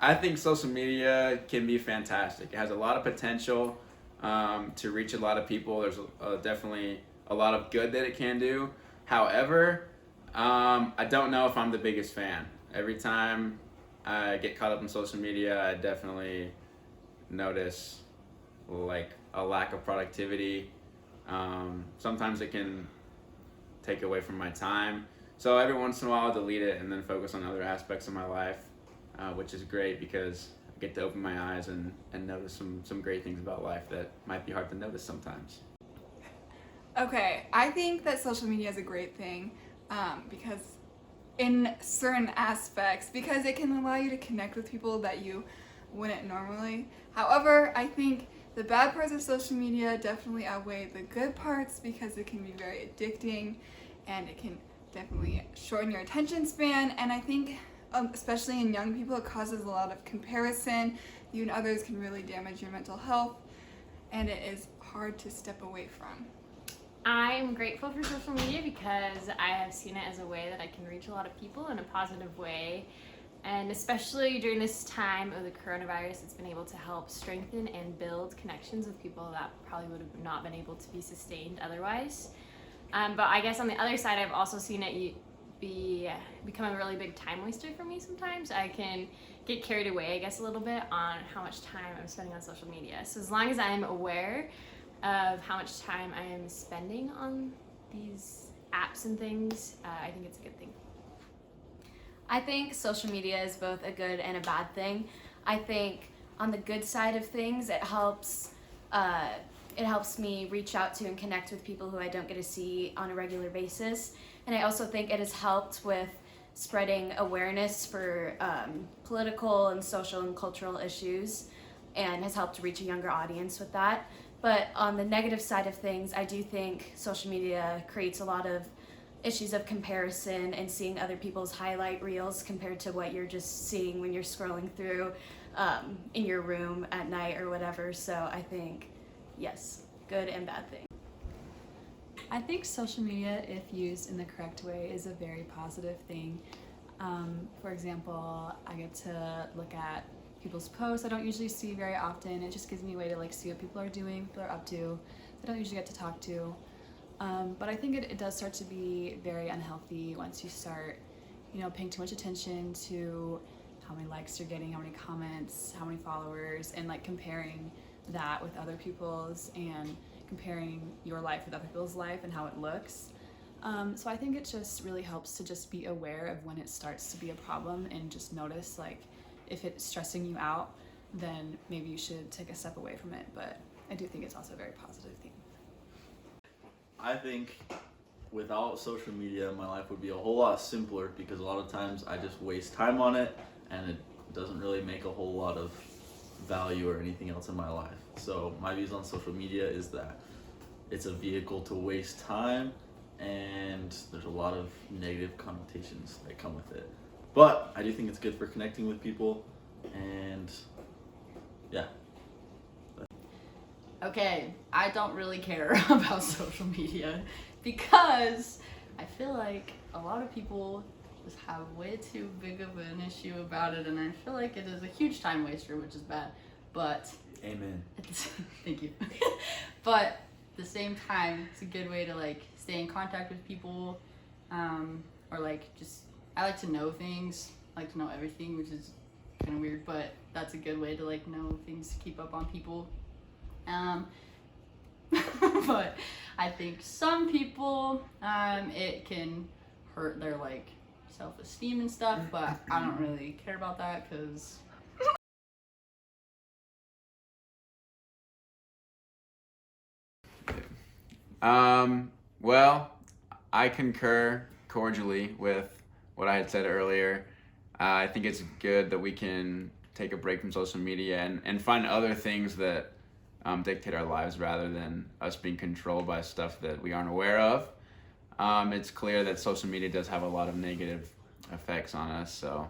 I think social media can be fantastic. It has a lot of potential to reach a lot of people. There's definitely a lot of good that it can do. However, I don't know if I'm the biggest fan. Every time I get caught up in social media, I definitely notice like a lack of productivity. Sometimes it can take away from my time. So every once in a while, I'll delete it and then focus on other aspects of my life, which is great because I get to open my eyes and notice some great things about life that might be hard to notice sometimes. Okay, I think that social media is a great thing because in certain aspects, because it can allow you to connect with people that you wouldn't normally. However, I think the bad parts of social media definitely outweigh the good parts because it can be very addicting and it can definitely shorten your attention span. And I think, especially in young people, it causes a lot of comparison. You and others can really damage your mental health, and it is hard to step away from. I'm grateful for social media because I have seen it as a way that I can reach a lot of people in a positive way. And especially during this time of the coronavirus, it's been able to help strengthen and build connections with people that probably would have not been able to be sustained otherwise. But I guess on the other side, I've also seen it become a really big time waster for me sometimes. I can get carried away, I guess, a little bit on how much time I'm spending on social media. So as long as I'm aware of how much time I am spending on these apps and things, I think it's a good thing. I think social media is both a good and a bad thing. I think on the good side of things, it helps me reach out to and connect with people who I don't get to see on a regular basis. And I also think it has helped with spreading awareness for political and social and cultural issues, and has helped to reach a younger audience with that. But on the negative side of things, I do think social media creates a lot of issues of comparison and seeing other people's highlight reels compared to what you're just seeing when you're scrolling through in your room at night or whatever. So I think, yes, good and bad thing. I think social media, if used in the correct way, is a very positive thing. For example, I get to look at people's posts I don't usually see very often. It just gives me a way to like see what people are doing, people are up to, I don't usually get to talk to. But I think it does start to be very unhealthy once you start, paying too much attention to how many likes you're getting, how many comments, how many followers, and like comparing that with other people's and comparing your life with other people's life and how it looks. So I think it just really helps to just be aware of when it starts to be a problem and just notice like if it's stressing you out, then maybe you should take a step away from it. But I do think it's also a very positive thing. I think without social media, my life would be a whole lot simpler because a lot of times I just waste time on it and it doesn't really make a whole lot of value or anything else in my life. So my views on social media is that it's a vehicle to waste time and there's a lot of negative connotations that come with it. But I do think it's good for connecting with people and yeah. Okay, I don't really care about social media because I feel like a lot of people just have way too big of an issue about it, and I feel like it is a huge time waster, which is bad. But Amen. thank you. But at the same time, it's a good way to like stay in contact with people, or like just I like to know things, I like to know everything, which is kind of weird, but that's a good way to like know things, to keep up on people. But I think some people, it can hurt their like self-esteem and stuff, but I don't really care about that because Well, I concur cordially with what I had said earlier. I think it's good that we can take a break from social media and find other things that dictate our lives rather than us being controlled by stuff that we aren't aware of. It's clear that social media does have a lot of negative effects on us, so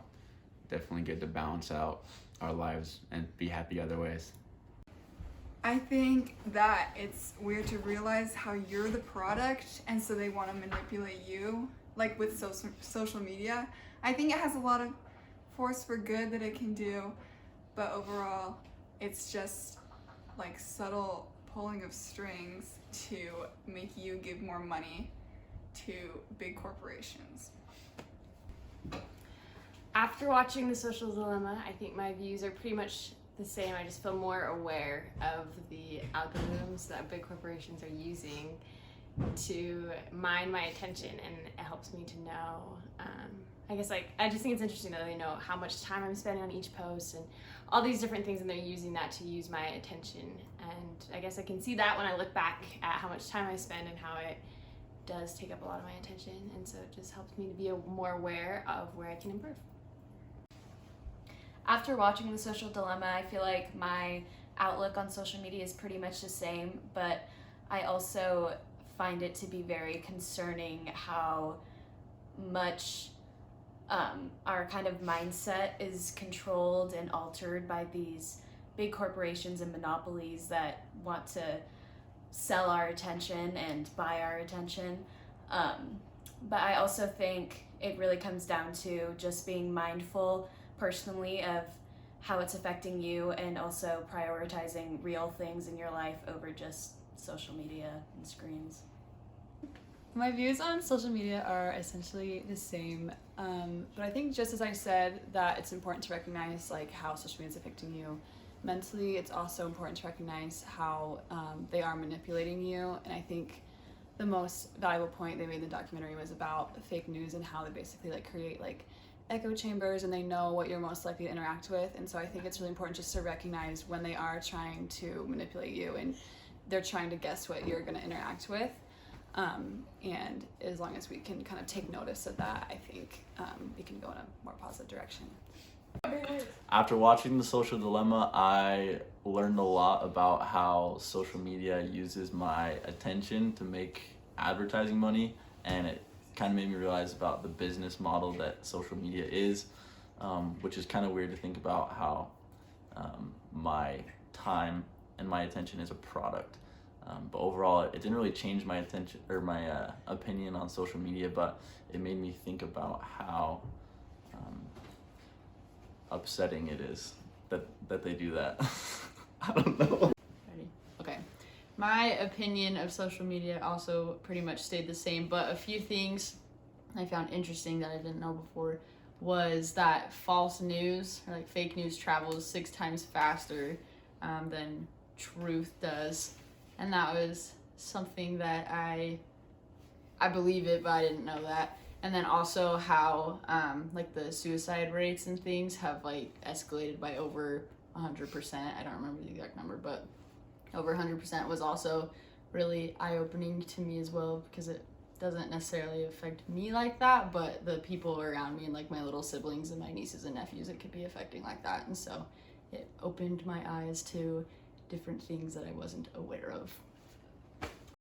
definitely good to balance out our lives and be happy other ways. I think that it's weird to realize how you're the product, and so they want to manipulate you, like with social media. I think it has a lot of force for good that it can do, but overall, it's just like subtle pulling of strings to make you give more money to big corporations. After watching The Social Dilemma, I think my views are pretty much the same. I just feel more aware of the algorithms that big corporations are using to mine my attention, and it helps me to know. I guess I just think it's interesting that they know how much time I'm spending on each post and all these different things, and they're using that to use my attention. And I guess I can see that when I look back at how much time I spend and how it does take up a lot of my attention, and so it just helps me to be more aware of where I can improve. After watching The Social Dilemma, I feel like my outlook on social media is pretty much the same, but I also find it to be very concerning how much our kind of mindset is controlled and altered by these big corporations and monopolies that want to sell our attention and buy our attention. But I also think it really comes down to just being mindful personally of how it's affecting you, and also prioritizing real things in your life over just social media and screens. My views on social media are essentially the same, but I think just as I said that it's important to recognize like how social media is affecting you mentally, it's also important to recognize how they are manipulating you. And I think the most valuable point they made in the documentary was about fake news and how they basically like create like echo chambers, and they know what you're most likely to interact with. And so I think it's really important just to recognize when they are trying to manipulate you and they're trying to guess what you're going to interact with. And as long as we can kind of take notice of that, I think we can go in a more positive direction. After watching The Social Dilemma, I learned a lot about how social media uses my attention to make advertising money, and it kind of made me realize about the business model that social media is, which is kind of weird to think about how my time and my attention is a product. But overall, it didn't really change my attention or my opinion on social media, but it made me think about how upsetting it is that they do that. I don't know. Ready? Okay. My opinion of social media also pretty much stayed the same, but a few things I found interesting that I didn't know before was that false news or like fake news travels 6 times faster than truth does. And that was something that I believe it, but I didn't know that. And then also how like the suicide rates and things have like escalated by over 100%. I don't remember the exact number, but over 100% was also really eye-opening to me as well, because it doesn't necessarily affect me like that, but the people around me and like my little siblings and my nieces and nephews, it could be affecting like that. And so it opened my eyes to different things that I wasn't aware of.